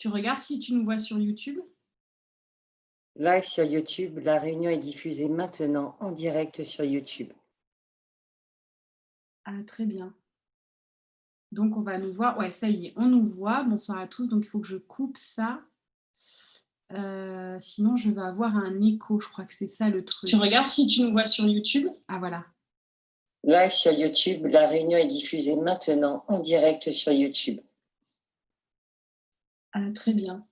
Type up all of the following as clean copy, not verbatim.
Tu regardes si tu nous vois sur YouTube? Live sur YouTube, la réunion est diffusée maintenant en direct sur YouTube. Ah, très bien. Donc, on va nous voir. Ouais, ça y est, on nous voit. Bonsoir à tous. Donc, il faut que je coupe ça. Sinon, je vais avoir un écho. Je crois que c'est ça le truc. Tu regardes si tu nous vois sur YouTube? Ah, voilà. Live sur YouTube, la réunion est diffusée maintenant en direct sur YouTube. Ah, très bien.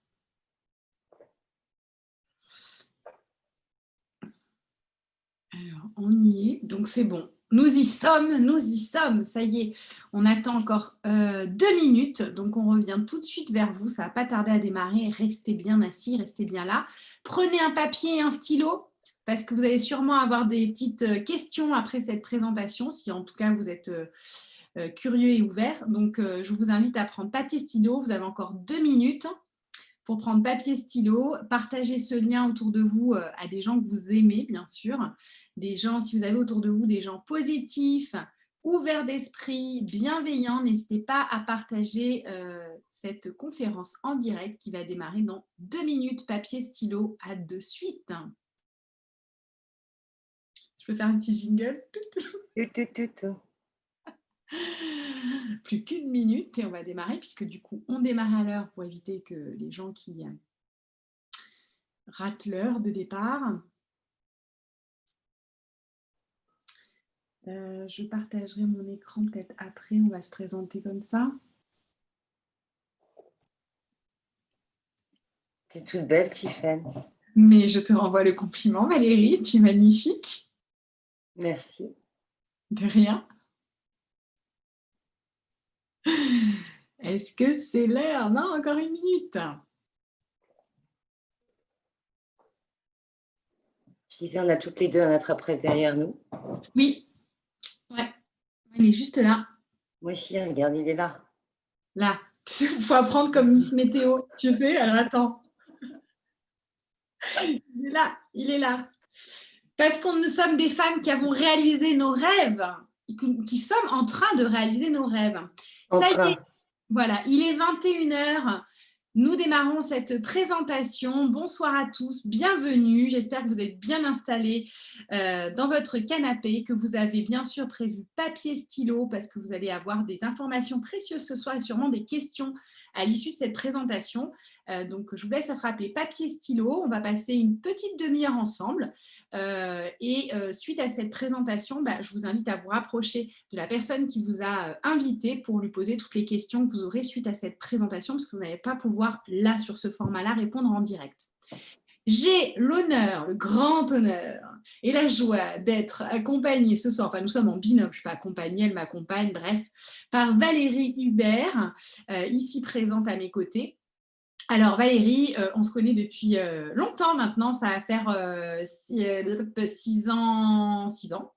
Alors, on y est. Donc, c'est bon. Nous y sommes, ça y est. On attend encore 2 minutes, donc on revient tout de suite vers vous. Ça ne va pas tarder à démarrer. Restez bien assis, restez bien là. Prenez un papier et un stylo, parce que vous allez sûrement avoir des petites questions après cette présentation, si en tout cas vous êtes curieux et ouvert. Donc, je vous invite à prendre papier, stylo. Vous avez encore 2 minutes pour prendre papier, stylo, partager ce lien autour de vous à des gens que vous aimez, bien sûr. Des gens, si vous avez autour de vous des gens positifs, ouverts d'esprit, bienveillants, n'hésitez pas à partager cette conférence en direct qui va démarrer dans 2 minutes. Papier, stylo, à de suite. Je peux faire un petit jingle? Plus qu'1 minute et on va démarrer, puisque du coup, on démarre à l'heure pour éviter que les gens qui ratent l'heure de départ. Je partagerai mon écran peut-être après, on va se présenter comme ça. T'es toute belle, Tiffaine. Mais je te renvoie le compliment, Valérie, tu es magnifique. Merci. De rien. Est-ce que c'est l'heure? Non, encore 1 minute. Je disais, on a toutes les deux un attrape-rêve derrière nous. Oui, ouais, il est juste là. Moi aussi, regarde, il est là. Là, il faut apprendre comme Miss Météo, tu sais, alors attends. Il est là. Parce que nous sommes des femmes qui avons réalisé nos rêves, qui sommes en train de réaliser nos rêves. Ça y est, voilà, il est 21h. Nous démarrons cette présentation. Bonsoir à tous, bienvenue. J'espère que vous êtes bien installés dans votre canapé, que vous avez bien sûr prévu papier, stylo, parce que vous allez avoir des informations précieuses ce soir et sûrement des questions à l'issue de cette présentation. Donc, je vous laisse attraper papier, stylo. On va passer une petite demi-heure ensemble. Suite à cette présentation, je vous invite à vous rapprocher de la personne qui vous a invité pour lui poser toutes les questions que vous aurez suite à cette présentation, parce que vous n'allez pas pouvoir là, sur ce format-là, répondre en direct. J'ai l'honneur, le grand honneur et la joie d'être accompagnée ce soir, enfin nous sommes en binôme, je ne suis pas accompagnée, elle m'accompagne, bref, par Valérie Hubert, ici présente à mes côtés. Alors Valérie, on se connaît depuis longtemps maintenant, ça va faire 6 ans. 6 ans.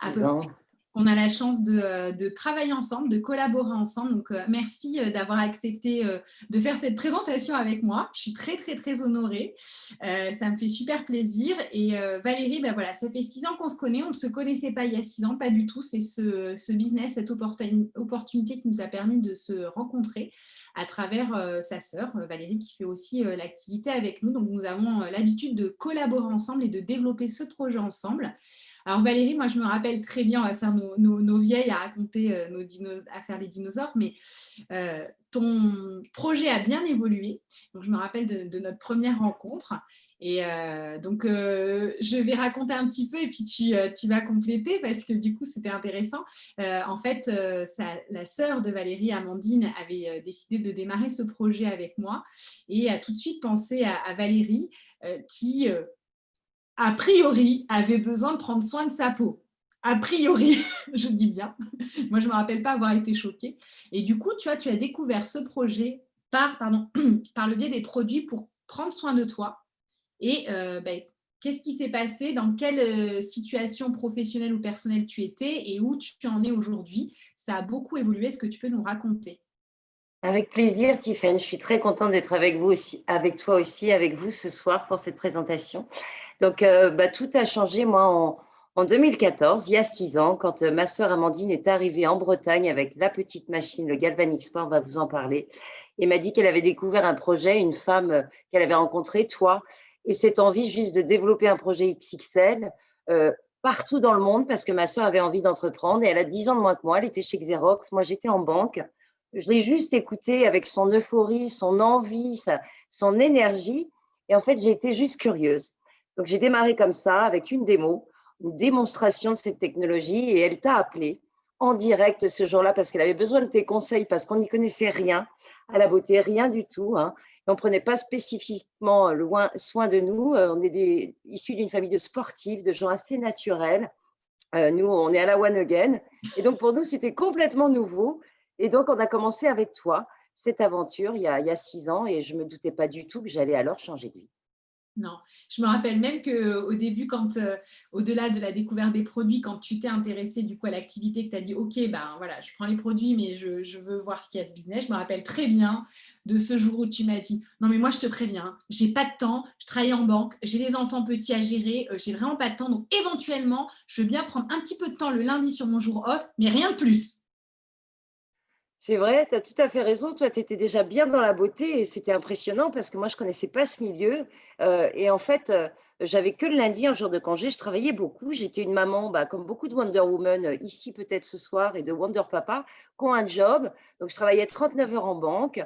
À peu près. On a la chance de travailler ensemble, de collaborer ensemble. Donc, merci d'avoir accepté de faire cette présentation avec moi. Je suis très, très, très honorée. Ça me fait super plaisir. Et Valérie, voilà, ça fait 6 ans qu'on se connaît. On ne se connaissait pas il y a 6 ans, pas du tout. C'est ce business, cette opportunité qui nous a permis de se rencontrer à travers sa sœur, Valérie, qui fait aussi l'activité avec nous. Donc, nous avons l'habitude de collaborer ensemble et de développer ce projet ensemble. Alors Valérie, moi je me rappelle très bien, on va faire nos vieilles à raconter, à faire les dinosaures, mais ton projet a bien évolué. Donc je me rappelle de notre première rencontre. Et je vais raconter un petit peu et puis tu vas compléter parce que du coup c'était intéressant. En fait, la sœur de Valérie, Amandine, avait décidé de démarrer ce projet avec moi et a tout de suite pensé à Valérie qui a priori, avait besoin de prendre soin de sa peau. A priori, je dis bien. Moi, je ne me rappelle pas avoir été choquée. Et du coup, tu as découvert ce projet par le biais des produits pour prendre soin de toi. Et qu'est-ce qui s'est passé? Dans quelle situation professionnelle ou personnelle tu étais et où tu en es aujourd'hui? Ça a beaucoup évolué. Est-ce que tu peux nous raconter? Avec plaisir, Tiffaine. Je suis très contente d'être avec vous aussi, avec toi aussi, avec vous ce soir pour cette présentation. Donc, tout a changé. Moi, En 2014, il y a 6 ans, quand ma sœur Amandine est arrivée en Bretagne avec la petite machine, le Galvanic Sport, on va vous en parler, et m'a dit qu'elle avait découvert un projet, une femme qu'elle avait rencontrée, toi, et cette envie juste de développer un projet XXL partout dans le monde parce que ma sœur avait envie d'entreprendre et elle a 10 ans de moins que moi, elle était chez Xerox, moi j'étais en banque. Je l'ai juste écoutée avec son euphorie, son envie, son énergie, et en fait j'ai été juste curieuse. Donc j'ai démarré comme ça avec une démonstration de cette technologie et elle t'a appelé en direct ce jour-là parce qu'elle avait besoin de tes conseils parce qu'on n'y connaissait rien à la beauté, rien du tout, hein. Et on ne prenait pas spécifiquement soin de nous. On est issus d'une famille de sportifs, de gens assez naturels. Nous, on est à la one again. Et donc, pour nous, c'était complètement nouveau. Et donc, on a commencé avec toi cette aventure il y a 6 ans et je ne me doutais pas du tout que j'allais alors changer de vie. Non, je me rappelle même qu'au début, quand au-delà de la découverte des produits, quand tu t'es intéressée du coup à l'activité, que tu as dit OK, ben voilà, je prends les produits, mais je veux voir ce qu'il y a à ce business. Je me rappelle très bien de ce jour où tu m'as dit non, mais moi je te préviens, j'ai pas de temps, je travaille en banque, j'ai les enfants petits à gérer, j'ai vraiment pas de temps. Donc éventuellement, je veux bien prendre un petit peu de temps le lundi sur mon jour off, mais rien de plus. C'est vrai, tu as tout à fait raison. Toi, tu étais déjà bien dans la beauté et c'était impressionnant parce que moi, je ne connaissais pas ce milieu. Et en fait, j'avais que le lundi, un jour de congé. Je travaillais beaucoup. J'étais une maman, bah, comme beaucoup de Wonder Woman ici peut-être ce soir et de Wonder Papa, qui ont un job. Donc, je travaillais 39 heures en banque.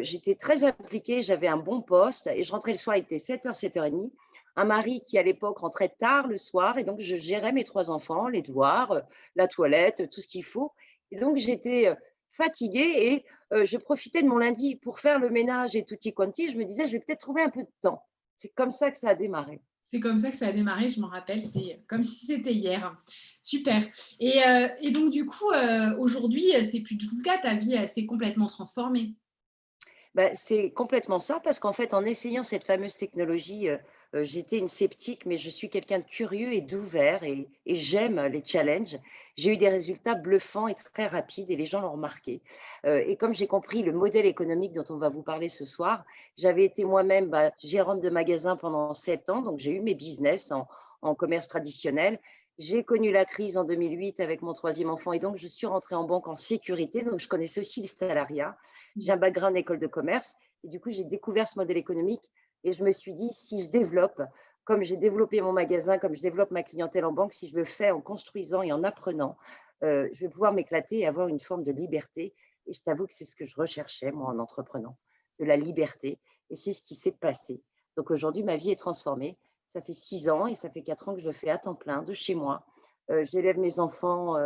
J'étais très impliquée. J'avais un bon poste et je rentrais le soir, il était 7h, 7h30. Un mari qui, à l'époque, rentrait tard le soir. Et donc, je gérais mes 3 enfants, les devoirs, la toilette, tout ce qu'il faut. Et donc, j'étais fatiguée et je profitais de mon lundi pour faire le ménage et tutti quanti. Je me disais, je vais peut-être trouver un peu de temps. C'est comme ça que ça a démarré. C'est comme ça que ça a démarré, je m'en rappelle, c'est comme si c'était hier. Super. Et donc, du coup, aujourd'hui, c'est plus du tout le cas, ta vie s'est complètement transformée. Bah, c'est complètement ça, parce qu'en fait, en essayant cette fameuse technologie, j'étais une sceptique, mais je suis quelqu'un de curieux et d'ouvert et j'aime les challenges. J'ai eu des résultats bluffants et très rapides et les gens l'ont remarqué. Et comme j'ai compris le modèle économique dont on va vous parler ce soir, j'avais été moi-même gérante de magasin pendant 7 ans, donc j'ai eu mes business en commerce traditionnel. J'ai connu la crise en 2008 avec mon troisième enfant et donc je suis rentrée en banque en sécurité, donc je connaissais aussi le salariat. J'ai un background école de commerce et du coup, j'ai découvert ce modèle économique et je me suis dit, si je développe, comme j'ai développé mon magasin, comme je développe ma clientèle en banque, si je le fais en construisant et en apprenant, je vais pouvoir m'éclater et avoir une forme de liberté. Et je t'avoue que c'est ce que je recherchais, moi, en entreprenant, de la liberté. Et c'est ce qui s'est passé. Donc aujourd'hui, ma vie est transformée. Ça fait 6 ans et ça fait 4 ans que je le fais à temps plein, de chez moi. J'élève mes enfants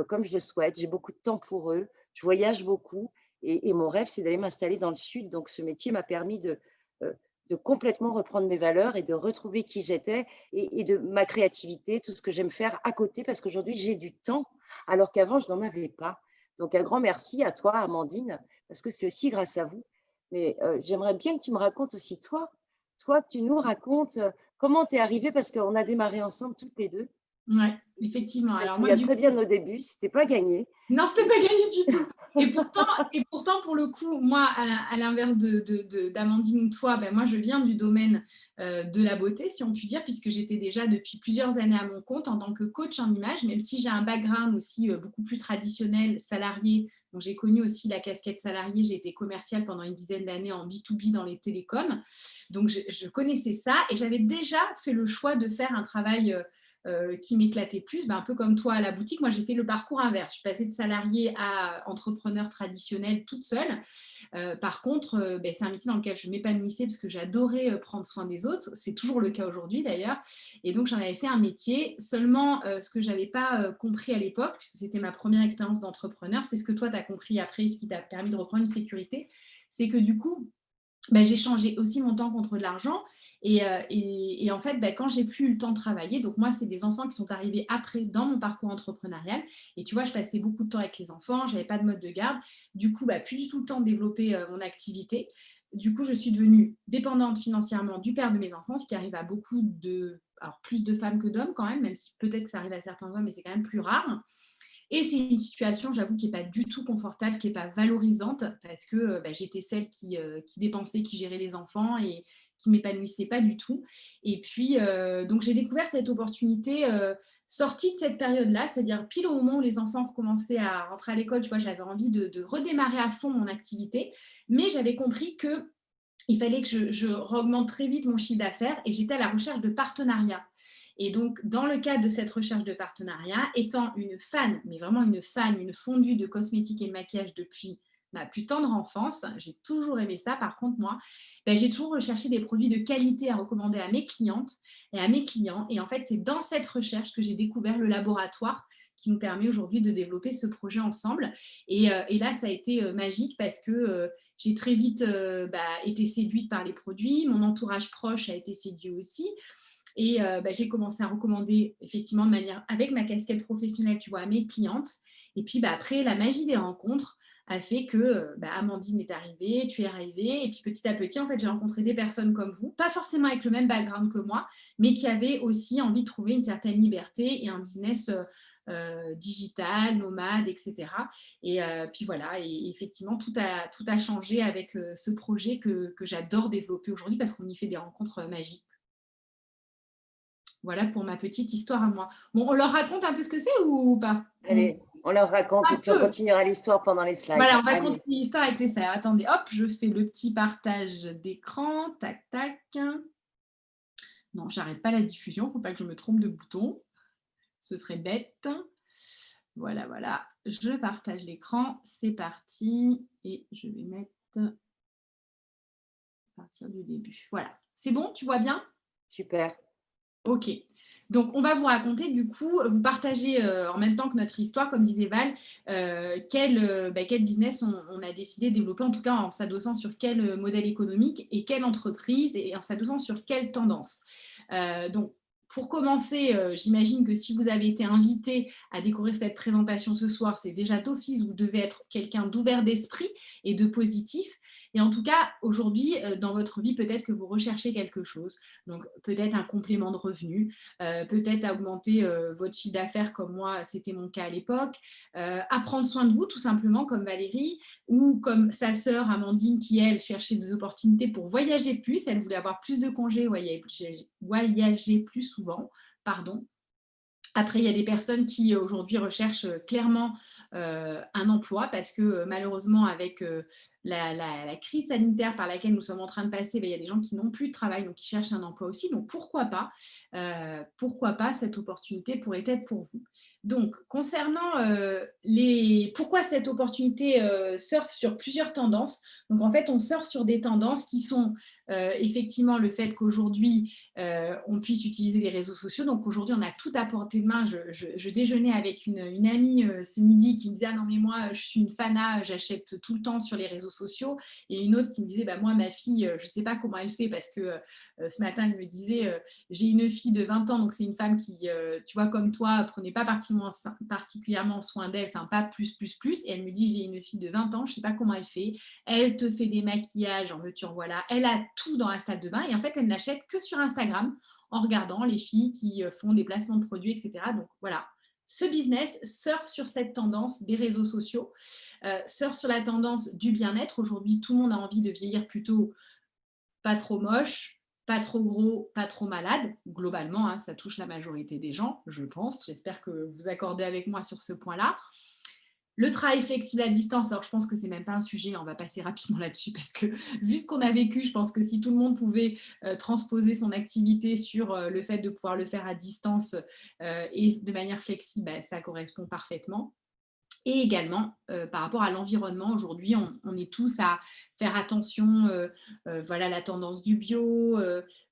comme je le souhaite. J'ai beaucoup de temps pour eux. Je voyage beaucoup. Et mon rêve, c'est d'aller m'installer dans le sud. Donc, ce métier m'a permis de complètement reprendre mes valeurs et de retrouver qui j'étais et de ma créativité, tout ce que j'aime faire à côté, parce qu'aujourd'hui, j'ai du temps, alors qu'avant, je n'en avais pas. Donc, un grand merci à toi, Amandine, parce que c'est aussi grâce à vous. Mais j'aimerais bien que tu me racontes aussi, toi, que tu nous racontes comment tu es arrivée, parce qu'on a démarré ensemble toutes les deux. Ouais, effectivement. Je me Alors moi, souviens très bien de nos débuts, c'était pas gagné. non, c'était pas gagné du tout. Et pourtant, pour le coup, moi, à l'inverse d'Amandine ou toi, ben, moi, je viens du domaine de la beauté, si on peut dire, puisque j'étais déjà depuis plusieurs années à mon compte en tant que coach en image, même si j'ai un background aussi beaucoup plus traditionnel, salarié. Donc, j'ai connu aussi la casquette salariée. J'ai été commerciale pendant une dizaine d'années en B2B dans les télécoms. Donc, je connaissais ça et j'avais déjà fait le choix de faire un travail qui m'éclatait plus, un peu comme toi à la boutique. Moi, j'ai fait le parcours inverse. Je suis passée de salarié à entrepreneur traditionnel toute seule. Par contre, c'est un métier dans lequel je m'épanouissais parce que j'adorais prendre soin des autres. C'est toujours le cas aujourd'hui d'ailleurs. Et donc, j'en avais fait un métier. Seulement, ce que je n'avais pas compris à l'époque, puisque c'était ma première expérience d'entrepreneur, c'est ce que toi, tu as compris après, ce qui t'a permis de reprendre une sécurité, c'est que du coup, j'ai changé aussi mon temps contre de l'argent. Et en fait, quand j'ai plus eu le temps de travailler, donc moi, c'est des enfants qui sont arrivés après dans mon parcours entrepreneurial. Et tu vois, je passais beaucoup de temps avec les enfants, je n'avais pas de mode de garde. Du coup, plus du tout le temps de développer mon activité. Du coup, je suis devenue dépendante financièrement du père de mes enfants, ce qui arrive à beaucoup de... Alors, plus de femmes que d'hommes quand même si peut-être que ça arrive à certains hommes, mais c'est quand même plus rare. Et c'est une situation, j'avoue, qui n'est pas du tout confortable, qui n'est pas valorisante, parce que j'étais celle qui dépensait, qui gérait les enfants et qui ne m'épanouissait pas du tout. Et puis, donc, j'ai découvert cette opportunité sortie de cette période-là, c'est-à-dire pile au moment où les enfants recommençaient à rentrer à l'école. Tu vois, j'avais envie de redémarrer à fond mon activité, mais j'avais compris qu'il fallait que je augmente très vite mon chiffre d'affaires et j'étais à la recherche de partenariats. Et donc, dans le cadre de cette recherche de partenariat, étant une fan, mais vraiment une fan, une fondue de cosmétiques et de maquillage depuis ma plus tendre enfance, j'ai toujours aimé ça. Par contre, moi, j'ai toujours recherché des produits de qualité à recommander à mes clientes et à mes clients. Et en fait, c'est dans cette recherche que j'ai découvert le laboratoire qui nous permet aujourd'hui de développer ce projet ensemble. Et là, ça a été magique parce que j'ai très vite été séduite par les produits. Mon entourage proche a été séduit aussi. Et j'ai commencé à recommander effectivement de manière avec ma casquette professionnelle, tu vois, à mes clientes. Et puis après, la magie des rencontres a fait que Amandine est arrivée, tu es arrivée. Et puis petit à petit, en fait, j'ai rencontré des personnes comme vous, pas forcément avec le même background que moi, mais qui avaient aussi envie de trouver une certaine liberté et un business digital, nomade, etc. Et puis voilà, et effectivement, tout a changé avec ce projet que j'adore développer aujourd'hui parce qu'on y fait des rencontres magiques. Voilà pour ma petite histoire à moi. Bon, on leur raconte un peu ce que c'est ou pas? Allez, on leur raconte et puis on continuera l'histoire pendant les slides. Voilà, on va continuer l'histoire avec les slides. Attendez, hop, je fais le petit partage d'écran. Tac, tac. Non, j'arrête pas la diffusion. Il ne faut pas que je me trompe de bouton. Ce serait bête. Voilà, voilà. Je partage l'écran. C'est parti. Et je vais mettre à partir du début. Voilà. C'est bon? Tu vois bien? Super. Ok. Donc, on va vous raconter, du coup, vous partager en même temps que notre histoire, comme disait Val, quel business on a décidé de développer, en tout cas en s'adossant sur quel modèle économique et quelle entreprise et en s'adossant sur quelle tendance. Donc, pour commencer, j'imagine que si vous avez été invité à découvrir cette présentation ce soir, c'est déjà d'office, vous devez être quelqu'un d'ouvert d'esprit et de positif. Et en tout cas, aujourd'hui, dans votre vie, peut-être que vous recherchez quelque chose. Donc, peut-être un complément de revenu, peut-être augmenter votre chiffre d'affaires comme moi, c'était mon cas à l'époque, à prendre soin de vous tout simplement comme Valérie ou comme sa sœur Amandine qui, elle, cherchait des opportunités pour voyager plus. Elle voulait avoir plus de congés, voyager plus souvent, pardon. Après, il y a des personnes qui aujourd'hui recherchent clairement un emploi parce que malheureusement, avec la crise sanitaire par laquelle nous sommes en train de passer, il y a des gens qui n'ont plus de travail, donc qui cherchent un emploi aussi. Donc, pourquoi pas cette opportunité pourrait être pour vous. Donc, concernant pourquoi cette opportunité surfe sur plusieurs tendances. Donc, en fait, on surfe sur des tendances qui sont effectivement le fait qu'aujourd'hui, on puisse utiliser les réseaux sociaux. Donc, aujourd'hui, on a tout à portée de main. Je déjeunais avec une amie ce midi qui me disait « Ah non, mais moi, je suis une fana, j'achète tout le temps sur les réseaux sociaux. » Et une autre qui me disait « Moi, ma fille, je ne sais pas comment elle fait parce que ce matin, elle me disait « J'ai une fille de 20 ans, donc c'est une femme qui, tu vois, comme toi, prenait pas particulièrement soin d'elle, enfin pas plus. Et elle me dit « J'ai une fille de 20 ans, je ne sais pas comment elle fait. Elle te fait des maquillages, en veux-tu, en voilà. Elle a tout dans la salle de bain. Et en fait, elle n'achète que sur Instagram en regardant les filles qui font des placements de produits, etc. » Donc voilà. Ce business surfe sur cette tendance des réseaux sociaux, surfe sur la tendance du bien-être. Aujourd'hui, tout le monde a envie de vieillir plutôt pas trop moche, pas trop gros, pas trop malade. Globalement, hein, ça touche la majorité des gens, je pense. J'espère que vous accordez avec moi sur ce point-là. Le travail flexible à distance, alors je pense que c'est même pas un sujet, on va passer rapidement là-dessus parce que vu ce qu'on a vécu, je pense que si tout le monde pouvait transposer son activité sur le fait de pouvoir le faire à distance et de manière flexible, ça correspond parfaitement. Et également, par rapport à l'environnement, aujourd'hui, on est tous à faire attention, voilà, la tendance du bio,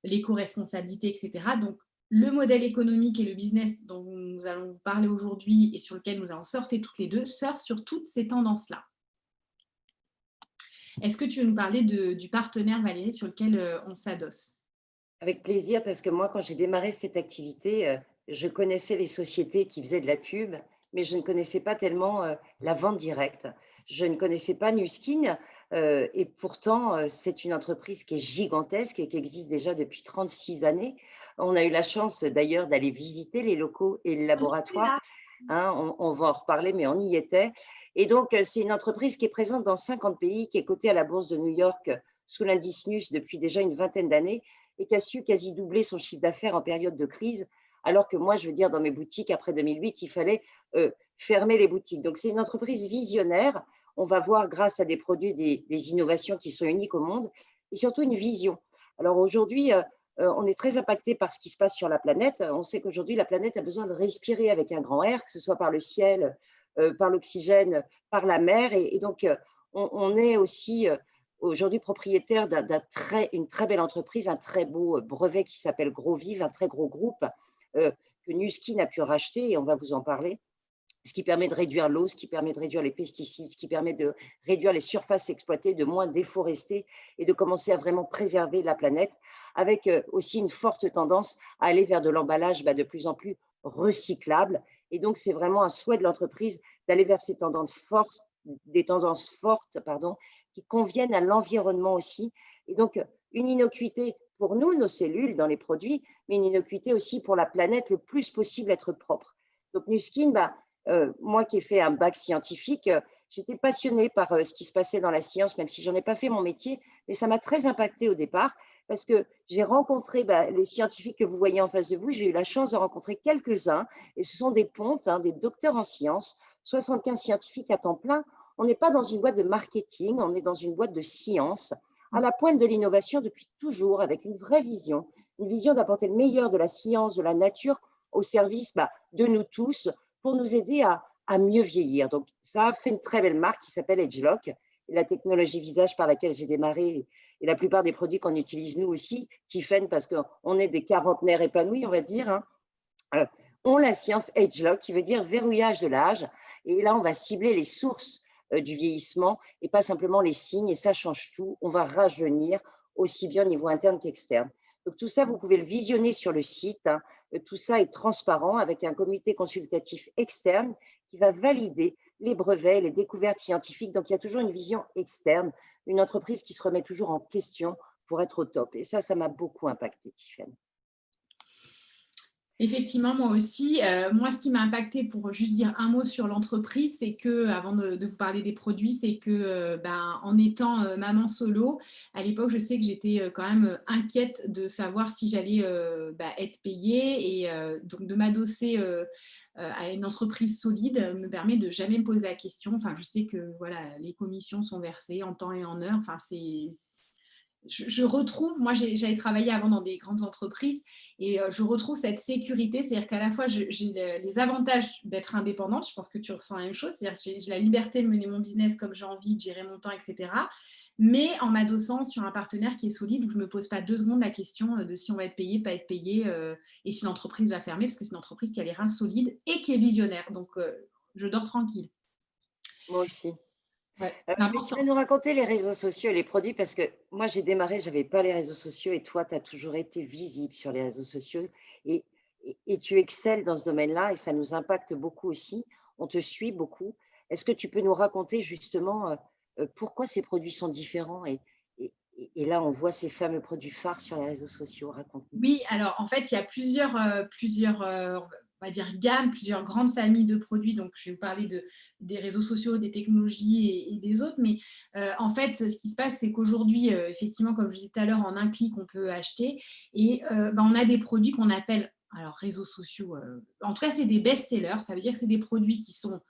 l'éco-responsabilité, etc. Donc, le modèle économique et le business dont nous allons vous parler aujourd'hui et sur lequel nous allons surfer toutes les deux, surfent sur toutes ces tendances-là. Est-ce que tu veux nous parler du partenaire, Valérie, sur lequel on s'adosse? Avec plaisir, parce que moi, quand j'ai démarré cette activité, je connaissais les sociétés qui faisaient de la pub, mais je ne connaissais pas tellement la vente directe. Je ne connaissais pas Nu Skin, et pourtant, c'est une entreprise qui est gigantesque et qui existe déjà depuis 36 années. On a eu la chance d'ailleurs d'aller visiter les locaux et le laboratoire. hein, on va en reparler, mais on y était. Et donc, c'est une entreprise qui est présente dans 50 pays, qui est cotée à la bourse de New York sous l'indice NUS depuis déjà une vingtaine d'années et qui a su quasi doubler son chiffre d'affaires en période de crise, alors que moi, je veux dire, dans mes boutiques, après 2008, il fallait fermer les boutiques. Donc, c'est une entreprise visionnaire. On va voir, grâce à des produits, des innovations qui sont uniques au monde et surtout une vision. Alors aujourd'hui, on est très impacté par ce qui se passe sur la planète. On sait qu'aujourd'hui, la planète a besoin de respirer avec un grand R, que ce soit par le ciel, par l'oxygène, par la mer. Et donc, on est aussi aujourd'hui propriétaire d'une très belle entreprise, un très beau brevet qui s'appelle GrowVive, un très gros groupe que Nuskin a pu racheter, et on va vous en parler, ce qui permet de réduire l'eau, ce qui permet de réduire les pesticides, ce qui permet de réduire les surfaces exploitées, de moins déforester et de commencer à vraiment préserver la planète, avec aussi une forte tendance à aller vers de l'emballage de plus en plus recyclable. Et donc, c'est vraiment un souhait de l'entreprise d'aller vers ces tendances fortes, qui conviennent à l'environnement aussi. Et donc, une innocuité pour nous, nos cellules dans les produits, mais une innocuité aussi pour la planète, le plus possible être propre. Donc, Nuskin, moi qui ai fait un bac scientifique, j'étais passionnée par ce qui se passait dans la science, même si je n'en ai pas fait mon métier, mais ça m'a très impactée au départ parce que j'ai rencontré les scientifiques que vous voyez en face de vous. J'ai eu la chance de rencontrer quelques-uns et ce sont des pontes, des docteurs en sciences, 75 scientifiques à temps plein. On n'est pas dans une boîte de marketing, on est dans une boîte de science, à la pointe de l'innovation depuis toujours, avec une vraie vision, une vision d'apporter le meilleur de la science, de la nature au service de nous tous, pour nous aider à mieux vieillir. Donc, ça a fait une très belle marque qui s'appelle Edgelock. Et la technologie visage par laquelle j'ai démarré, et la plupart des produits qu'on utilise nous aussi, Tiffen, parce qu'on est des quarantenaires épanouis, on va dire, ont la science Edgelock, qui veut dire verrouillage de l'âge. Et là, on va cibler les sources du vieillissement et pas simplement les signes. Et ça change tout. On va rajeunir aussi bien au niveau interne qu'externe. Donc, tout ça, vous pouvez le visionner sur le site. Tout ça est transparent avec un comité consultatif externe qui va valider les brevets, les découvertes scientifiques. Donc, il y a toujours une vision externe, une entreprise qui se remet toujours en question pour être au top. Et ça m'a beaucoup impacté, Tiffen. Effectivement, moi aussi. Moi, ce qui m'a impacté, pour juste dire un mot sur l'entreprise, c'est que, avant de vous parler des produits, c'est que, en étant maman solo, à l'époque, je sais que j'étais quand même inquiète de savoir si j'allais être payée, et donc de m'adosser à une entreprise solide me permet de jamais me poser la question. Enfin, je sais que voilà, les commissions sont versées en temps et en heure. Enfin, je retrouve, moi j'avais travaillé avant dans des grandes entreprises, et je retrouve cette sécurité, c'est-à-dire qu'à la fois j'ai les avantages d'être indépendante, je pense que tu ressens la même chose, c'est-à-dire que j'ai la liberté de mener mon business comme j'ai envie, de gérer mon temps, etc. Mais en m'adossant sur un partenaire qui est solide, où je ne me pose pas 2 secondes la question de si on va être payé, pas être payé, et si l'entreprise va fermer, parce que c'est une entreprise qui a les reins solides et qui est visionnaire. Donc je dors tranquille. Moi aussi. Ouais, Tu vas nous raconter les réseaux sociaux et les produits, parce que moi j'ai démarré, je n'avais pas les réseaux sociaux, et toi tu as toujours été visible sur les réseaux sociaux, et, et tu excelles dans ce domaine-là, et ça nous impacte beaucoup aussi. On te suit beaucoup. Est-ce que tu peux nous raconter justement pourquoi ces produits sont différents, et là on voit ces fameux produits phares sur les réseaux sociaux? Raconte-nous. Oui, alors en fait, il y a plusieurs on va dire gammes, plusieurs grandes familles de produits. Donc, je vais vous parler des réseaux sociaux, des technologies et des autres. Mais en fait, ce qui se passe, c'est qu'aujourd'hui, effectivement, comme je disais tout à l'heure, en un clic, on peut acheter. Et on a des produits qu'on appelle, alors réseaux sociaux, en tout cas, c'est des best-sellers. Ça veut dire que c'est des produits qui sont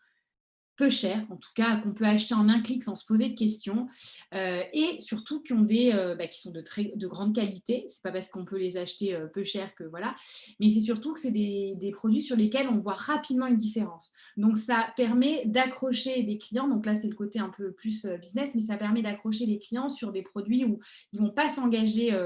peu cher, en tout cas qu'on peut acheter en un clic sans se poser de questions, et surtout qui ont qui sont de grande qualité. C'est pas parce qu'on peut les acheter peu cher que voilà, mais c'est surtout que c'est des produits sur lesquels on voit rapidement une différence. Donc ça permet d'accrocher des clients. Donc là c'est le côté un peu plus business, mais ça permet d'accrocher les clients sur des produits où ils vont pas s'engager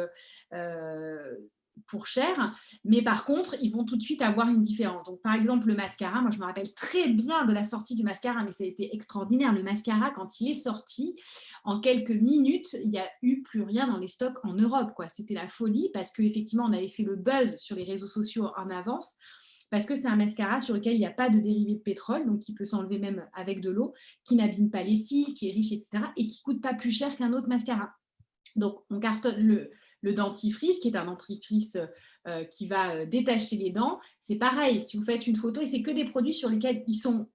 pour cher, mais par contre, ils vont tout de suite avoir une différence. Donc, par exemple, le mascara, moi, je me rappelle très bien de la sortie du mascara, mais ça a été extraordinaire. Le mascara, quand il est sorti, en quelques minutes, il n'y a eu plus rien dans les stocks en Europe, quoi. C'était la folie, parce qu'effectivement, on avait fait le buzz sur les réseaux sociaux en avance, parce que c'est un mascara sur lequel il n'y a pas de dérivé de pétrole, donc qui peut s'enlever même avec de l'eau, qui n'abîme pas les cils, qui est riche, etc., et qui ne coûte pas plus cher qu'un autre mascara. Donc, on cartonne le dentifrice, qui est un dentifrice qui va détacher les dents. C'est pareil, si vous faites une photo, et c'est que des produits sur lesquels ils sont,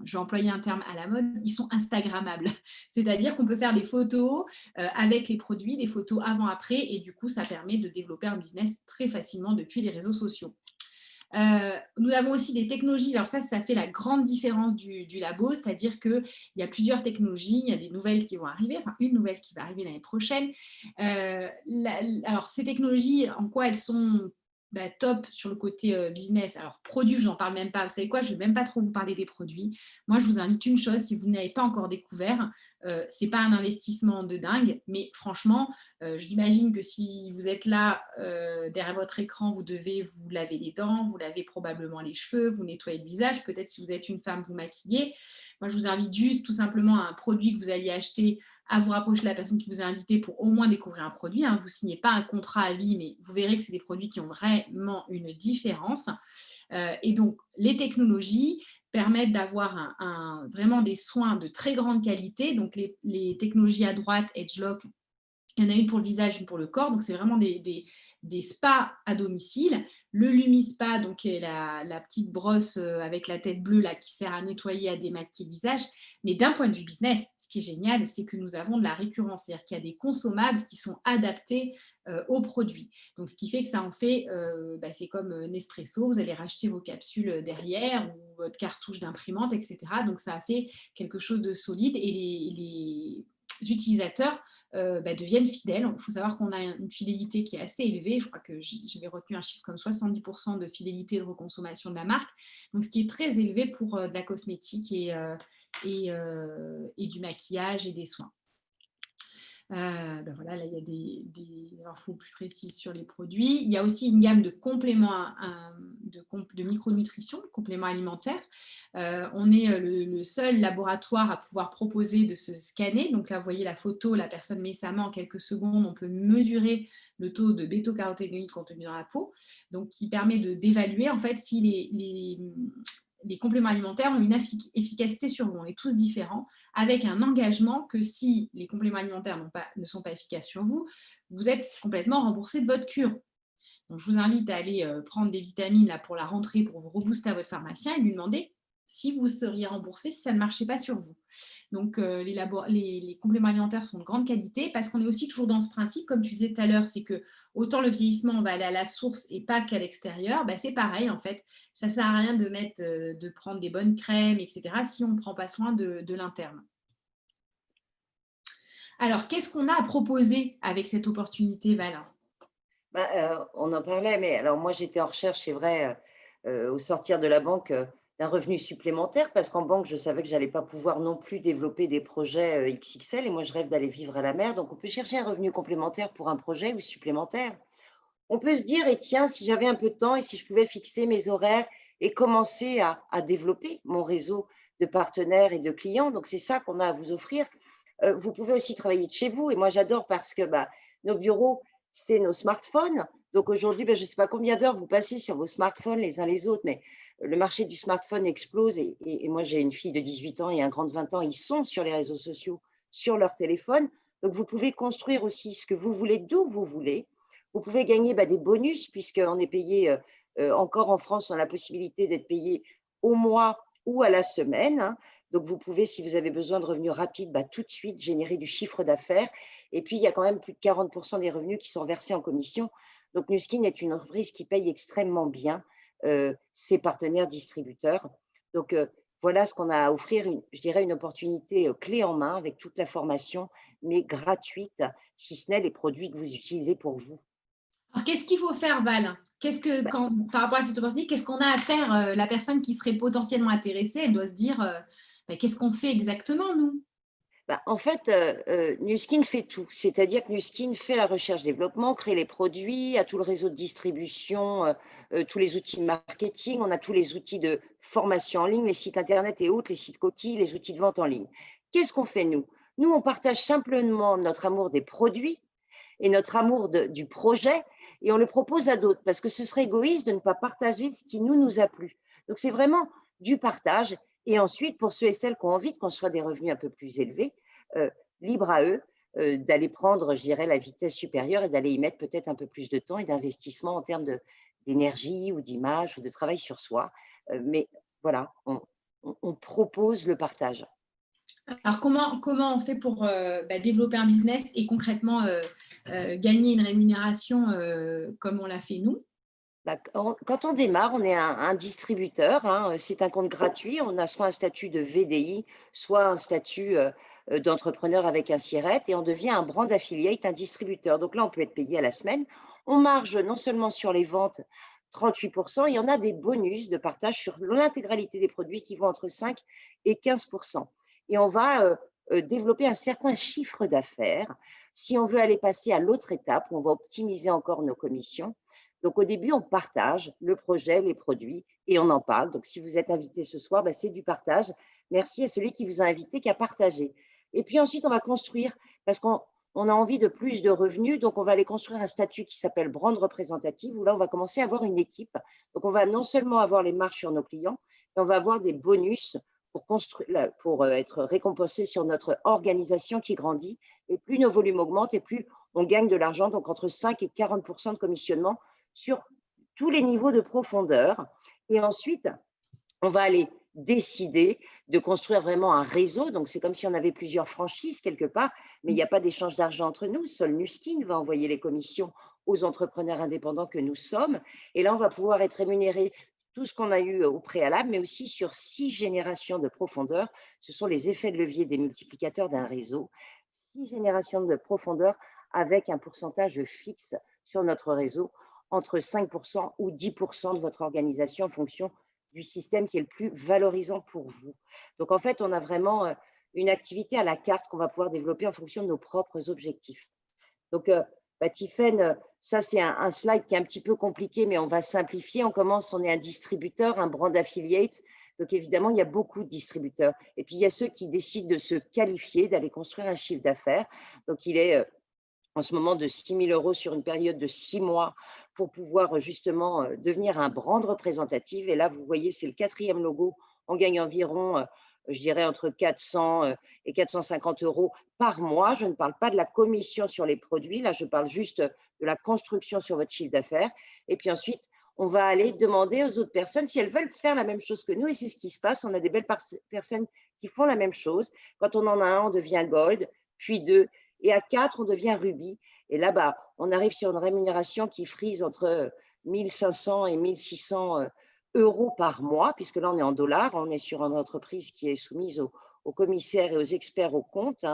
je vais employer un terme à la mode, ils sont instagrammables. C'est-à-dire qu'on peut faire des photos avec les produits, des photos avant-après, et du coup, ça permet de développer un business très facilement depuis les réseaux sociaux. Nous avons aussi des technologies, alors ça fait la grande différence du labo, c'est-à-dire qu'il y a plusieurs technologies, il y a des nouvelles qui vont arriver, enfin une nouvelle qui va arriver l'année prochaine. Alors ces technologies, en quoi elles sont top sur le côté business? Alors produits, je n'en parle même pas, vous savez quoi, je ne vais même pas trop vous parler des produits. Moi, je vous invite une chose, si vous n'avez pas encore découvert, ce n'est pas un investissement de dingue, mais franchement, j'imagine que si vous êtes là derrière votre écran, vous devez vous laver les dents, vous lavez probablement les cheveux, vous nettoyez le visage, peut-être si vous êtes une femme, vous maquillez. Moi, je vous invite juste tout simplement à un produit que vous alliez acheter, à vous rapprocher de la personne qui vous a invité pour au moins découvrir un produit. Vous ne signez pas un contrat à vie, mais vous verrez que c'est des produits qui ont vraiment une différence. Et donc, les technologies permettent d'avoir vraiment des soins de très grande qualité. Donc, les technologies à droite, EdgeLock, il y en a une pour le visage, une pour le corps. Donc, c'est vraiment des spas à domicile. Le LumiSpa, donc, qui est la petite brosse avec la tête bleue là, qui sert à nettoyer, à démaquiller le visage. Mais d'un point de vue business, ce qui est génial, c'est que nous avons de la récurrence. C'est-à-dire qu'il y a des consommables qui sont adaptés aux produits. Donc, ce qui fait que ça en fait, c'est comme Nespresso. Vous allez racheter vos capsules derrière ou votre cartouche d'imprimante, etc. Donc, ça a fait quelque chose de solide. Et les utilisateurs deviennent fidèles. Il faut savoir qu'on a une fidélité qui est assez élevée. Je crois que j'avais retenu un chiffre comme 70% de fidélité de reconsommation de la marque. Donc, ce qui est très élevé pour de la cosmétique et du maquillage et des soins. Voilà, là, il y a des infos plus précises sur les produits. Il y a aussi une gamme de compléments de micronutrition, compléments alimentaires. On est le seul laboratoire à pouvoir proposer de se scanner. Donc là, vous voyez la photo, la personne met sa main en quelques secondes. On peut mesurer le taux de bêta-caroténoïdes contenu dans la peau, donc qui permet d'évaluer en fait si les compléments alimentaires ont une efficacité sur vous. On est tous différents, avec un engagement que si les compléments alimentaires ne sont pas efficaces sur vous, vous êtes complètement remboursé de votre cure. Donc, je vous invite à aller prendre des vitamines là, pour la rentrée, pour vous rebooster à votre pharmacien et lui demander si vous seriez remboursé si ça ne marchait pas sur vous. Donc, les compléments alimentaires sont de grande qualité parce qu'on est aussi toujours dans ce principe, comme tu disais tout à l'heure, c'est que autant le vieillissement, on va aller à la source et pas qu'à l'extérieur. C'est pareil, en fait. Ça ne sert à rien de prendre des bonnes crèmes, etc., si on ne prend pas soin de l'interne. Alors, qu'est-ce qu'on a à proposer avec cette opportunité, Val? On en parlait, mais alors moi, j'étais en recherche, c'est vrai, au sortir de la banque, d'un revenu supplémentaire, parce qu'en banque, je savais que je n'allais pas pouvoir non plus développer des projets XXL, et moi, je rêve d'aller vivre à la mer. Donc, on peut chercher un revenu complémentaire pour un projet ou supplémentaire. On peut se dire, et tiens, si j'avais un peu de temps et si je pouvais fixer mes horaires et commencer à développer mon réseau de partenaires et de clients. Donc, c'est ça qu'on a à vous offrir. Vous pouvez aussi travailler de chez vous. Et moi, j'adore parce que nos bureaux, c'est nos smartphones. Donc, aujourd'hui, je ne sais pas combien d'heures vous passez sur vos smartphones les uns les autres, mais le marché du smartphone explose. Et moi, j'ai une fille de 18 ans et un grand de 20 ans. Ils sont sur les réseaux sociaux, sur leur téléphone. Donc, vous pouvez construire aussi ce que vous voulez, d'où vous voulez. Vous pouvez gagner des bonus, puisqu'on est payé, encore en France, on a la possibilité d'être payé au mois ou à la semaine. Donc, vous pouvez, si vous avez besoin de revenus rapides, tout de suite générer du chiffre d'affaires. Et puis, il y a quand même plus de 40% des revenus qui sont versés en commission. Donc, Nu Skin est une entreprise qui paye extrêmement bien ses partenaires distributeurs. Donc, voilà ce qu'on a à offrir, je dirais une opportunité clé en main avec toute la formation, mais gratuite, si ce n'est les produits que vous utilisez pour vous. Alors, qu'est-ce qu'il faut faire, Val? Par rapport à cette opportunité, qu'est-ce qu'on a à faire? La personne qui serait potentiellement intéressée, elle doit se dire qu'est-ce qu'on fait exactement, nous? En fait, Nu Skin fait tout. C'est-à-dire que Nu Skin fait la recherche-développement, crée les produits, a tout le réseau de distribution, tous les outils de marketing. On a tous les outils de formation en ligne, les sites internet et autres, les sites coquilles, les outils de vente en ligne. Qu'est-ce qu'on fait, nous? Nous, on partage simplement notre amour des produits et notre amour du projet, et on le propose à d'autres, parce que ce serait égoïste de ne pas partager ce qui nous a plu. Donc, c'est vraiment du partage. Et ensuite, pour ceux et celles qui ont envie de construire des revenus un peu plus élevés, libre à eux, d'aller prendre, je dirais, la vitesse supérieure et d'aller y mettre peut-être un peu plus de temps et d'investissement en termes d'énergie ou d'image ou de travail sur soi. Mais voilà, on propose le partage. Alors, comment on fait pour développer un business et concrètement gagner une rémunération comme on l'a fait nous? Bah, quand on démarre, on est un distributeur, hein, c'est un compte gratuit. On a soit un statut de VDI, soit un statut d'entrepreneur avec un SIRET et on devient un brand affiliate, un distributeur. Donc là, on peut être payé à la semaine. On marge non seulement sur les ventes, 38%, il y en a des bonus de partage sur l'intégralité des produits qui vont entre 5 et 15%. Et on va développer un certain chiffre d'affaires. Si on veut aller passer à l'autre étape, on va optimiser encore nos commissions. Donc, au début, on partage le projet, les produits et on en parle. Donc, si vous êtes invité ce soir, c'est du partage. Merci à celui qui vous a invité, qui a partagé. Et puis ensuite, on va construire, parce qu'on a envie de plus de revenus, donc on va aller construire un statut qui s'appelle brand représentative, où là, on va commencer à avoir une équipe. Donc, on va non seulement avoir les marges sur nos clients, mais on va avoir des bonus pour être récompensé sur notre organisation qui grandit. Et plus nos volumes augmentent et plus on gagne de l'argent, donc entre 5 et 40% de commissionnement sur tous les niveaux de profondeur. Et ensuite, on va aller décider de construire vraiment un réseau. Donc, c'est comme si on avait plusieurs franchises quelque part, mais il n'y a pas d'échange d'argent entre nous. Seul Nu Skin va envoyer les commissions aux entrepreneurs indépendants que nous sommes. Et là, on va pouvoir être rémunéré tout ce qu'on a eu au préalable, mais aussi sur 6 générations de profondeur. Ce sont les effets de levier des multiplicateurs d'un réseau. 6 générations de profondeur avec un pourcentage fixe sur notre réseau, entre 5% ou 10% de votre organisation en fonction du système qui est le plus valorisant pour vous. Donc, en fait, on a vraiment une activité à la carte qu'on va pouvoir développer en fonction de nos propres objectifs. Donc, Tiffaine, ça, c'est un slide qui est un petit peu compliqué, mais on va simplifier. On est un distributeur, un brand affiliate. Donc, évidemment, il y a beaucoup de distributeurs. Et puis, il y a ceux qui décident de se qualifier, d'aller construire un chiffre d'affaires. Donc, il est en ce moment de 6 000 € sur une période de 6 mois pour pouvoir justement devenir un brand représentatif. Et là, vous voyez, c'est le 4e logo. On gagne environ, je dirais, entre 400 et 450 € par mois. Je ne parle pas de la commission sur les produits. Là, je parle juste de la construction sur votre chiffre d'affaires. Et puis ensuite, on va aller demander aux autres personnes si elles veulent faire la même chose que nous. Et c'est ce qui se passe. On a des belles personnes qui font la même chose. Quand on en a un, on devient gold, puis 2. Et à 4, on devient rubis. Et là, on arrive sur une rémunération qui frise entre 1 500 et 1 600 € par mois, puisque là, on est en dollars. On est sur une entreprise qui est soumise aux commissaires et aux experts au compte,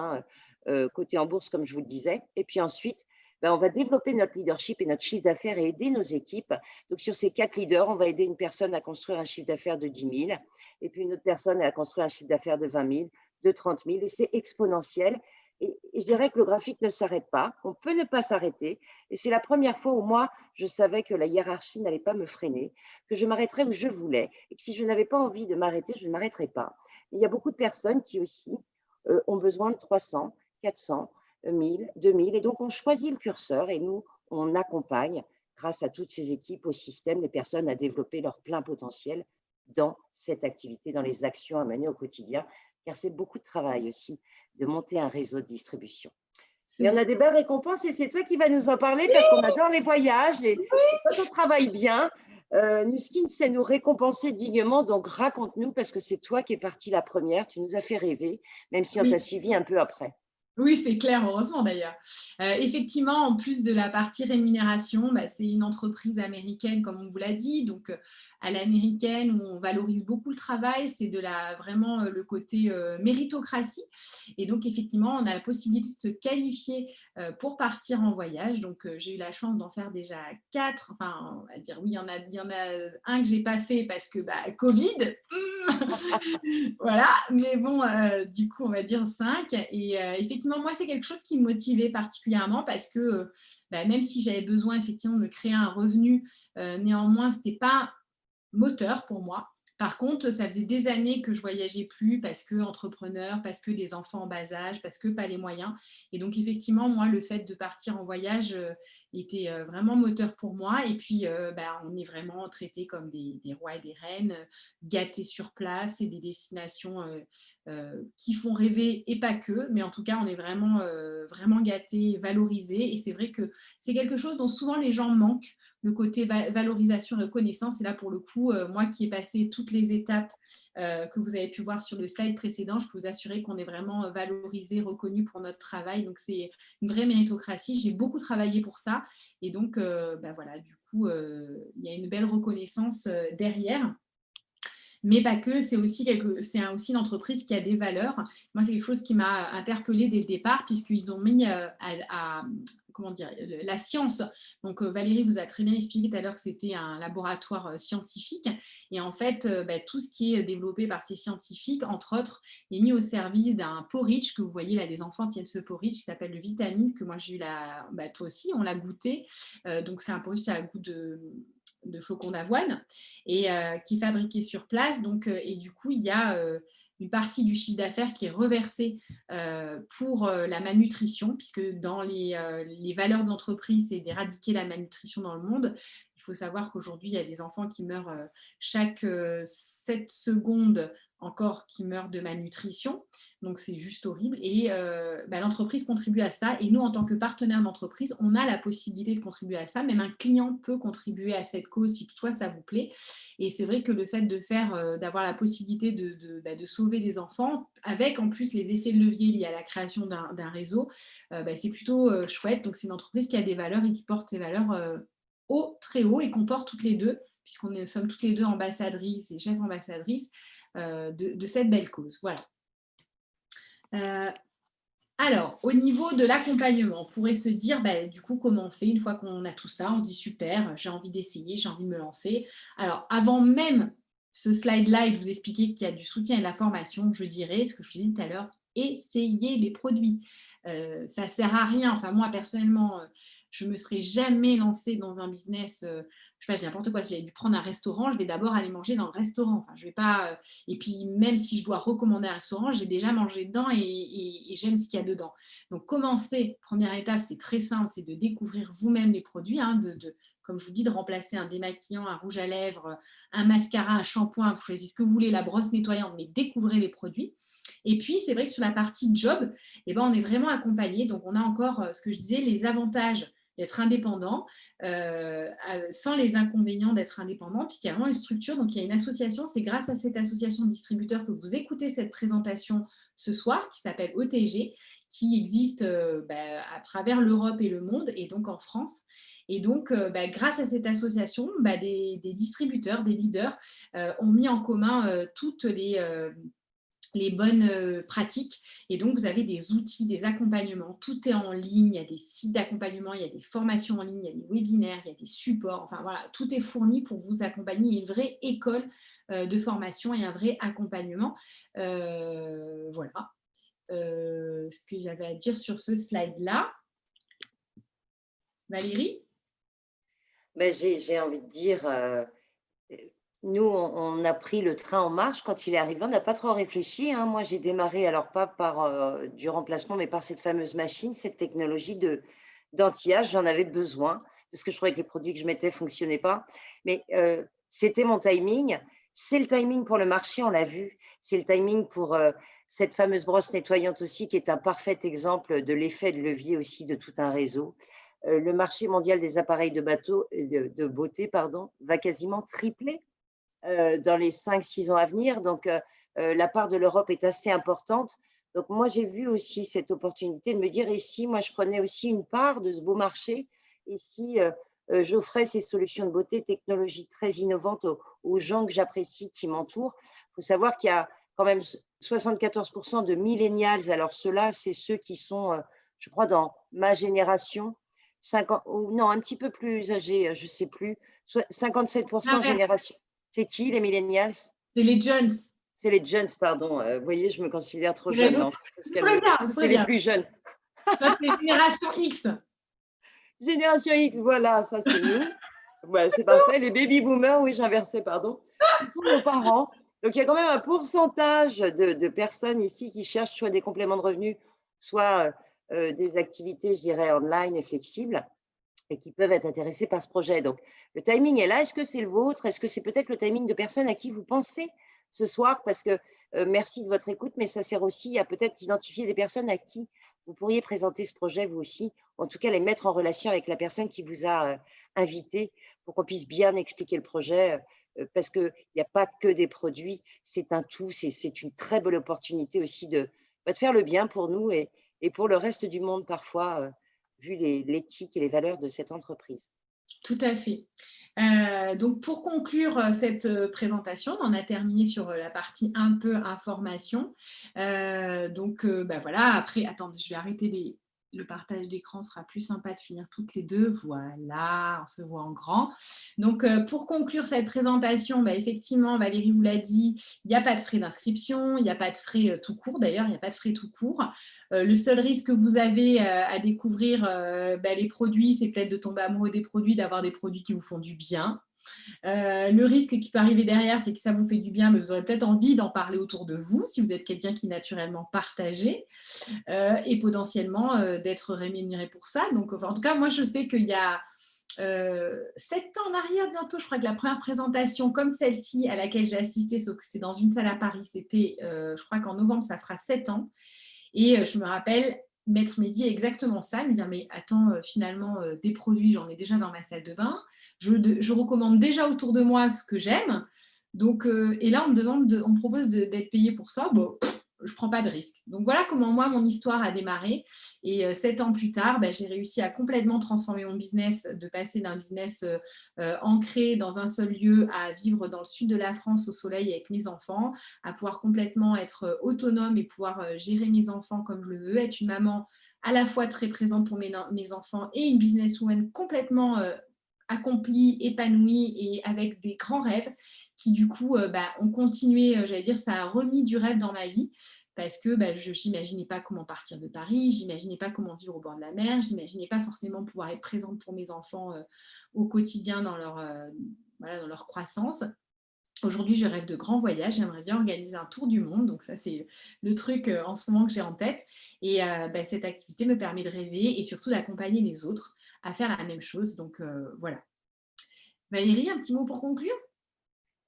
côté en bourse, comme je vous le disais. Et puis ensuite, on va développer notre leadership et notre chiffre d'affaires et aider nos équipes. Donc, sur ces 4 leaders, on va aider une personne à construire un chiffre d'affaires de 10 000, et puis une autre personne à construire un chiffre d'affaires de 20 000, de 30 000, et c'est exponentiel. Et je dirais que le graphique ne s'arrête pas. On peut ne pas s'arrêter. Et c'est la première fois où moi, je savais que la hiérarchie n'allait pas me freiner, que je m'arrêterais où je voulais et que si je n'avais pas envie de m'arrêter, je ne m'arrêterais pas. Il y a beaucoup de personnes qui aussi ont besoin de 300, 400, 1000, 2000. Et donc, on choisit le curseur et nous, on accompagne, grâce à toutes ces équipes, au système, les personnes à développer leur plein potentiel dans cette activité, dans les actions à mener au quotidien, car c'est beaucoup de travail aussi de monter un réseau de distribution. Et on a des belles récompenses et c'est toi qui vas nous en parler parce qu'on adore les voyages. Et quand on travaille bien, Nu Skin sait nous récompenser dignement. Donc, raconte-nous parce que c'est toi qui es partie la première. Tu nous as fait rêver, même si on t'a suivi un peu après. Oui, c'est clair, heureusement d'ailleurs. Effectivement, en plus de la partie rémunération, c'est une entreprise américaine, comme on vous l'a dit, donc à l'américaine où on valorise beaucoup le travail, c'est vraiment le côté méritocratie. Et donc, effectivement, on a la possibilité de se qualifier pour partir en voyage. Donc, j'ai eu la chance d'en faire déjà 4. Enfin, on va dire, oui, il y en a un que je n'ai pas fait parce que Covid. Voilà, mais bon, du coup, on va dire 5. Et effectivement, moi, c'est quelque chose qui me motivait particulièrement parce que même si j'avais besoin effectivement de me créer un revenu, néanmoins, ce n'était pas moteur pour moi. Par contre, ça faisait des années que je voyageais plus parce que entrepreneur, parce que des enfants en bas âge, parce que pas les moyens. Et donc, effectivement, moi, le fait de partir en voyage était vraiment moteur pour moi. Et puis, on est vraiment traités comme des rois et des reines, gâtés sur place et des destinations qui font rêver et pas que. Mais en tout cas, on est vraiment gâtés, valorisés. Et c'est vrai que c'est quelque chose dont souvent les gens manquent, le côté valorisation et reconnaissance. Et là, pour le coup, moi qui ai passé toutes les étapes que vous avez pu voir sur le slide précédent, je peux vous assurer qu'on est vraiment valorisé, reconnu pour notre travail. Donc, c'est une vraie méritocratie. J'ai beaucoup travaillé pour ça. Et donc, voilà, du coup, il y a une belle reconnaissance derrière. Mais pas que, c'est aussi une entreprise qui a des valeurs. Moi, c'est quelque chose qui m'a interpellée dès le départ, puisqu'ils ont mis comment dire, la science. Donc, Valérie vous a très bien expliqué tout à l'heure que c'était un laboratoire scientifique. Et en fait, tout ce qui est développé par ces scientifiques, entre autres, est mis au service d'un porridge que vous voyez là, les enfants tiennent ce porridge qui s'appelle le Vitamine, que moi j'ai eu toi aussi, on l'a goûté. Donc, c'est un porridge qui a le goût de flocons d'avoine et qui est fabriqué sur place. Donc, et du coup, il y a une partie du chiffre d'affaires qui est reversée pour la malnutrition, puisque dans les valeurs de l'entreprise, c'est d'éradiquer la malnutrition dans le monde. Il faut savoir qu'aujourd'hui, il y a des enfants qui meurent chaque 7 secondes encore qui meurent de malnutrition. Donc, c'est juste horrible. Et l'entreprise contribue à ça. Et nous, en tant que partenaire d'entreprise, on a la possibilité de contribuer à ça. Même un client peut contribuer à cette cause si toutefois ça vous plaît. Et c'est vrai que le fait d'avoir la possibilité de sauver des enfants, avec en plus les effets de levier liés à la création d'un réseau, c'est plutôt chouette. Donc, c'est une entreprise qui a des valeurs et qui porte des valeurs très haut et qu'on porte toutes les deux, puisqu'on sommes toutes les deux ambassadrices et chefs ambassadrices de cette belle cause. Voilà. Alors, au niveau de l'accompagnement, on pourrait se dire, du coup, comment on fait une fois qu'on a tout ça? On se dit, super, j'ai envie d'essayer, j'ai envie de me lancer. Alors, avant même ce slide-là et de vous expliquer qu'il y a du soutien et de la formation, je dirais, ce que je vous ai dit tout à l'heure, essayez les produits. Ça ne sert à rien. Enfin, moi, personnellement, je ne me serais jamais lancée dans un business, je ne sais pas, je dis n'importe quoi, si j'avais dû prendre un restaurant, je vais d'abord aller manger dans le restaurant. Enfin, je vais pas, et puis, même si je dois recommander un restaurant, j'ai déjà mangé dedans et j'aime ce qu'il y a dedans. Donc, commencer, première étape, c'est très simple, c'est de découvrir vous-même les produits, comme je vous dis, de remplacer un démaquillant, un rouge à lèvres, un mascara, un shampoing, vous choisissez ce que vous voulez, la brosse nettoyante, mais découvrez les produits. Et puis, c'est vrai que sur la partie job, on est vraiment accompagné. Donc, on a encore, ce que je disais, les avantages d'être indépendant, sans les inconvénients d'être indépendant, puisqu'il y a vraiment une structure. Donc, il y a une association. C'est grâce à cette association de distributeurs que vous écoutez cette présentation ce soir, qui s'appelle OTG, qui existe à travers l'Europe et le monde, et donc en France. Et donc, grâce à cette association, des distributeurs, des leaders ont mis en commun toutes les bonnes pratiques. Et donc, vous avez des outils, des accompagnements. Tout est en ligne. Il y a des sites d'accompagnement, il y a des formations en ligne, il y a des webinaires, il y a des supports. Enfin, voilà, tout est fourni pour vous accompagner. Il y a une vraie école de formation et un vrai accompagnement. Voilà ce que j'avais à dire sur ce slide-là. Valérie? J'ai envie de dire, nous, on a pris le train en marche quand il est arrivé. On n'a pas trop réfléchi. Moi, j'ai démarré, alors pas par du remplacement, mais par cette fameuse machine, cette technologie d'anti-âge. J'en avais besoin parce que je trouvais que les produits que je mettais ne fonctionnaient pas. Mais c'était mon timing. C'est le timing pour le marché, on l'a vu. C'est le timing pour cette fameuse brosse nettoyante aussi, qui est un parfait exemple de l'effet de levier aussi de tout un réseau. Le marché mondial des appareils de beauté va quasiment tripler dans les 5-6 ans à venir. Donc, la part de l'Europe est assez importante. Donc, moi, j'ai vu aussi cette opportunité de me dire, et si moi, je prenais aussi une part de ce beau marché, et si j'offrais ces solutions de beauté, technologies très innovantes aux gens que j'apprécie, qui m'entourent. Il faut savoir qu'il y a quand même 74% de millennials. Alors, ceux-là, c'est ceux qui sont, je crois, dans ma génération, 50, ou non, un petit peu plus âgés, je ne sais plus, 57% génération. C'est qui, les millennials? C'est les jeunes. C'est les jeunes, pardon. Vous voyez, je me considère trop jeune. C'est très bien, c'est les plus jeunes. Ça, c'est Génération X. Génération X, voilà, ça c'est nous. C'est parfait. Les baby boomers, oui, j'inversais, pardon. Ce sont nos parents. Donc, il y a quand même un pourcentage de personnes ici qui cherchent soit des compléments de revenus, soit des activités, je dirais, online et flexibles et qui peuvent être intéressées par ce projet. Donc, le timing est là. Est-ce que c'est le vôtre? Est-ce que c'est peut-être le timing de personnes à qui vous pensez ce soir? Parce que merci de votre écoute, mais ça sert aussi à peut-être identifier des personnes à qui vous pourriez présenter ce projet, vous aussi. En tout cas, les mettre en relation avec la personne qui vous a invité pour qu'on puisse bien expliquer le projet. Parce qu'il n'y a pas que des produits, c'est un tout. C'est une très belle opportunité aussi de faire le bien pour nous et pour le reste du monde parfois, vu l'éthique et les valeurs de cette entreprise. Tout à fait. Donc, pour conclure cette présentation, on en a terminé sur la partie un peu information. Bah voilà, après, attendez, je vais arrêter le partage d'écran, sera plus sympa de finir toutes les deux. Voilà, on se voit en grand. Donc, pour conclure cette présentation, bah, effectivement, Valérie vous l'a dit, il n'y a pas de frais d'inscription, il n'y a pas de frais tout court. D'ailleurs, il n'y a pas de frais tout court. Le seul risque que vous avez à découvrir bah, les produits, c'est peut-être de tomber amoureux des produits, d'avoir des produits qui vous font du bien. Le risque qui peut arriver derrière, c'est que ça vous fait du bien, mais vous aurez peut-être envie d'en parler autour de vous, si vous êtes quelqu'un qui est naturellement partagé, et potentiellement d'être rémunéré pour ça. Donc, enfin, en tout cas, moi, je sais qu'il y a 7 ans en arrière bientôt, je crois que la première présentation comme celle-ci à laquelle j'ai assisté, sauf que c'est dans une salle à Paris, c'était, je crois qu'en novembre, ça fera 7 ans. Et je me rappelle, Maître Mehdi exactement ça, me dire mais attends, finalement, des produits, j'en ai déjà dans ma salle de bain. Je recommande déjà autour de moi ce que j'aime. Donc, et là, on me propose d'être payé pour ça. Bon, je ne prends pas de risque. Donc, voilà comment moi, mon histoire a démarré. Et 7 ans plus tard, bah, j'ai réussi à complètement transformer mon business, de passer d'un business ancré dans un seul lieu à vivre dans le sud de la France au soleil avec mes enfants, à pouvoir complètement être autonome et pouvoir gérer mes enfants comme je le veux, être une maman à la fois très présente pour mes enfants et une businesswoman complètement accomplie, épanouie et avec des grands rêves qui du coup ont continué, j'allais dire, ça a remis du rêve dans ma vie parce que je n'imaginais pas comment partir de Paris, j'imaginais pas comment vivre au bord de la mer, j'imaginais pas forcément pouvoir être présente pour mes enfants au quotidien dans leur croissance. Aujourd'hui, je rêve de grands voyages. J'aimerais bien organiser un tour du monde. Donc ça, c'est le truc en ce moment que j'ai en tête. Et cette activité me permet de rêver et surtout d'accompagner les autres à faire la même chose. Donc voilà. Valérie, un petit mot pour conclure?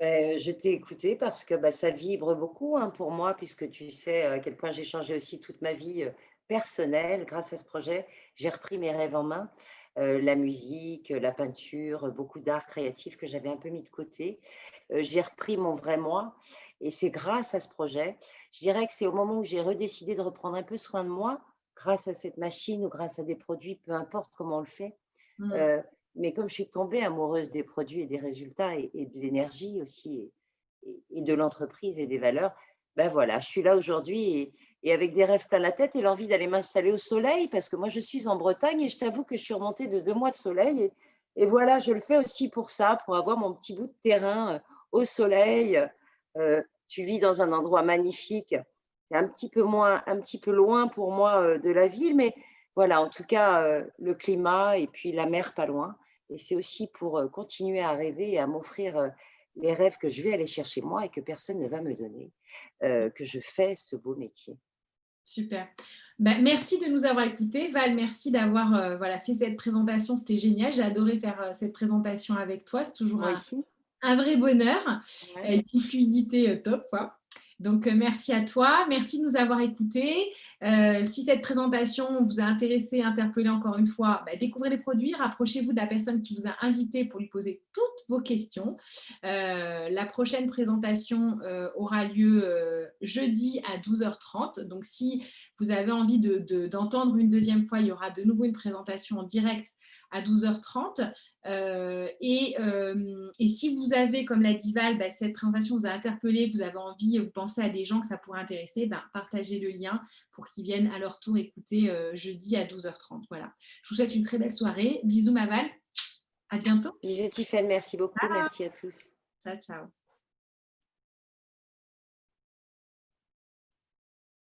Je t'ai écouté parce que ça vibre beaucoup pour moi, puisque tu sais à quel point j'ai changé aussi toute ma vie personnelle grâce à ce projet. J'ai repris mes rêves en main, la musique, la peinture, beaucoup d'art créatif que j'avais un peu mis de côté. J'ai repris mon vrai moi et c'est grâce à ce projet. Je dirais que c'est au moment où j'ai redécidé de reprendre un peu soin de moi, grâce à cette machine ou grâce à des produits, peu importe comment on le fait. Mm. Euh, mais comme je suis tombée amoureuse des produits et des résultats et de l'énergie aussi et de l'entreprise et des valeurs, ben voilà, je suis là aujourd'hui et avec des rêves plein la tête et l'envie d'aller m'installer au soleil parce que moi je suis en Bretagne et je t'avoue que je suis remontée de 2 mois de soleil et voilà, je le fais aussi pour ça, pour avoir mon petit bout de terrain au soleil. Tu vis dans un endroit magnifique, c'est un petit peu loin pour moi de la ville, mais voilà, en tout cas, le climat et puis la mer pas loin. Et c'est aussi pour continuer à rêver et à m'offrir les rêves que je vais aller chercher moi et que personne ne va me donner, que je fais ce beau métier. Super. Merci de nous avoir écoutés. Val, merci d'avoir fait cette présentation. C'était génial. J'ai adoré faire cette présentation avec toi. C'est toujours Moi aussi. un vrai bonheur. Ouais. Une fluidité top, quoi. Donc, merci à toi. Merci de nous avoir écoutés. Si cette présentation vous a intéressé, interpellé encore une fois, découvrez les produits, rapprochez-vous de la personne qui vous a invité pour lui poser toutes vos questions. La prochaine présentation aura lieu jeudi à 12h30. Donc, si vous avez envie d'entendre une deuxième fois, il y aura de nouveau une présentation en direct à 12h30. Et si vous avez, comme l'a dit Val, cette présentation vous a interpellé, vous avez envie, vous pensez à des gens que ça pourrait intéresser, partagez le lien pour qu'ils viennent à leur tour écouter jeudi à 12h30. Voilà. Je vous souhaite une très belle soirée. Bisous ma Val. À bientôt. Bisous Tiffaine, merci beaucoup, merci à tous. Ciao, ciao.